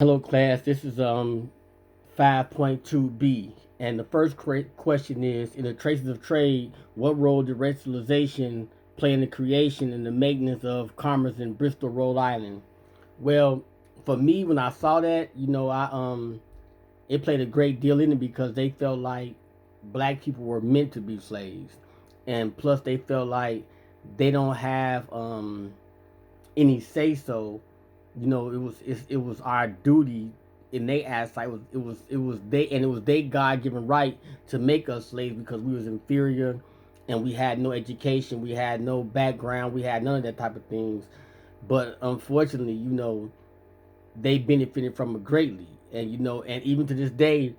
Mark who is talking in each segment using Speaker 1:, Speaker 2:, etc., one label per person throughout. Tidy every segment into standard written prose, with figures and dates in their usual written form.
Speaker 1: Hello, class. This is 5.2b, and the first question is: in the traces of trade, what role did racialization play in the creation and the maintenance of commerce in Bristol, Rhode Island? Well, for me, when I saw that, I it played a great deal in it because they felt like black people were meant to be slaves, and plus they felt like they don't have any say so. It was our duty in their eyesight. It was their God given right to make us slaves because we was inferior and we had no education, we had no background, we had none of that type of things. But unfortunately, they benefited from it greatly. And even to this day,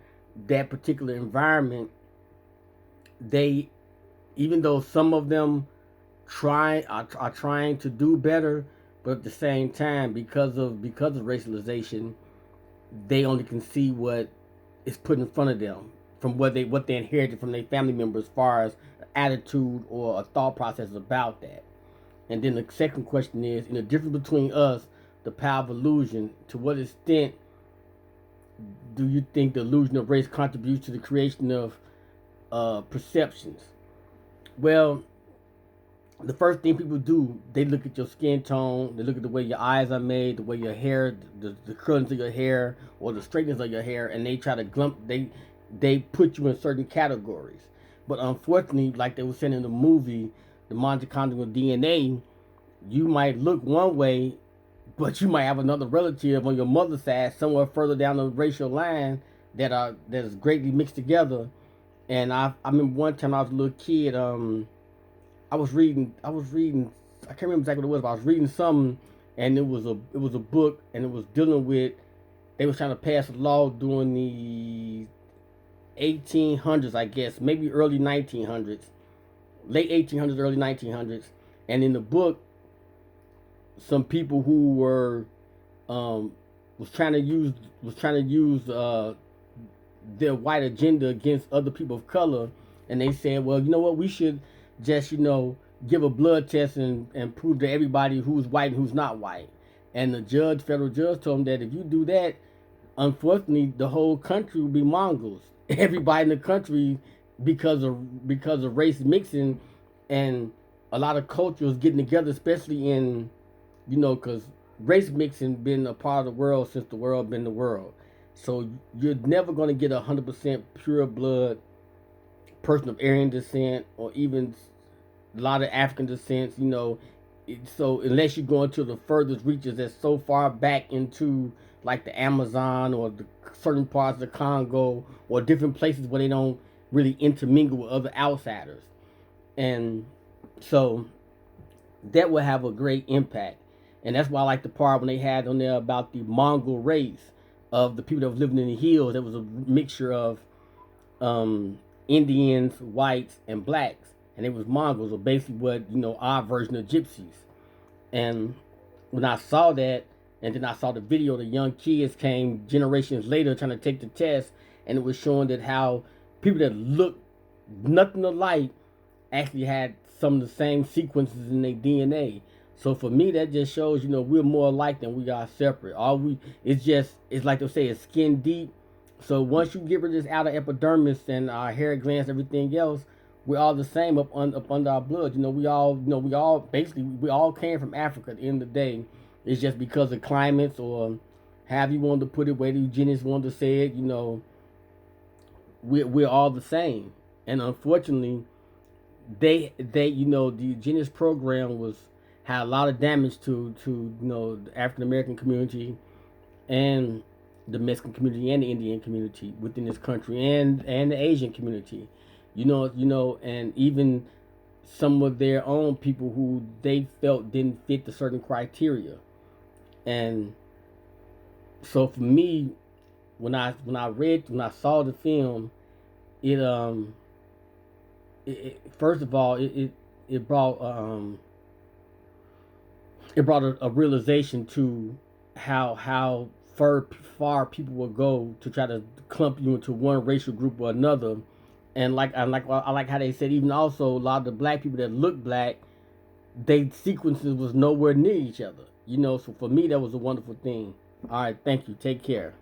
Speaker 1: that particular environment, they even though some of them are trying to do better, but at the same time, because of racialization, they only can see what is put in front of them from what they inherited from their family members, as far as attitude or a thought process about that. And then the second question is, in the difference between us, the power of illusion, to what extent do you think the illusion of race contributes to the creation of perceptions? Well, the first thing people do, they look at your skin tone, they look at the way your eyes are made, the way your hair, the curls of your hair, or the straightness of your hair, and they try to they put you in certain categories. But unfortunately, like they were saying in the movie, the mitochondrial DNA, you might look one way, but you might have another relative on your mother's side somewhere further down the racial line that is greatly mixed together. And I remember one time I was a little kid. I was reading. I can't remember exactly what it was, but I was reading something, and it was a book, and it was dealing with. They was trying to pass a law during the 1800s, I guess, maybe early 1900s, late 1800s, early 1900s, and in the book, some people who were um, was trying to use their white agenda against other people of color, and they said, well, you know what, we should just give a blood test and prove to everybody who's white and who's not white. And the federal judge, told them that if you do that, unfortunately, the whole country will be Mongols. Everybody in the country, because of race mixing and a lot of cultures getting together, especially in because race mixing been a part of the world since the world been the world. So you're never going to get 100% pure blood person of Aryan descent, or even a lot of African descents. So unless you go into the furthest reaches that's so far back into like the Amazon or the certain parts of the Congo or different places where they don't really intermingle with other outsiders. And so that will have a great impact. And that's why I like the part when they had on there about the Mongol race of the people that was living in the hills. That was a mixture of um, Indians, whites, and blacks, and it was Mongols, or basically what our version of gypsies. And when I saw that, and then I saw the video, the young kids came generations later trying to take the test, and it was showing that how people that looked nothing alike actually had some of the same sequences in their DNA. So for me, that just shows, we're more alike than we are separate. All we it's like they say, it's skin deep. So once you get rid of this outer epidermis and our hair glands, everything else, we're all the same up under our blood. We all came from Africa. At the end of the day, it's just because of climates, or however you wanted to put it, where the eugenics wanted to say it. We're all the same. And unfortunately, the eugenics program had a lot of damage to the African American community and the Mexican community and the Indian community within this country, and the Asian community. And even some of their own people who they felt didn't fit the certain criteria. And so for me, when I saw the film, it first of all, it brought a realization to how far people will go to try to clump you into one racial group or another. And I like how they said, even also a lot of the black people that look black, they sequences was nowhere near each other. So for me, that was a wonderful thing. All right, thank you. Take care.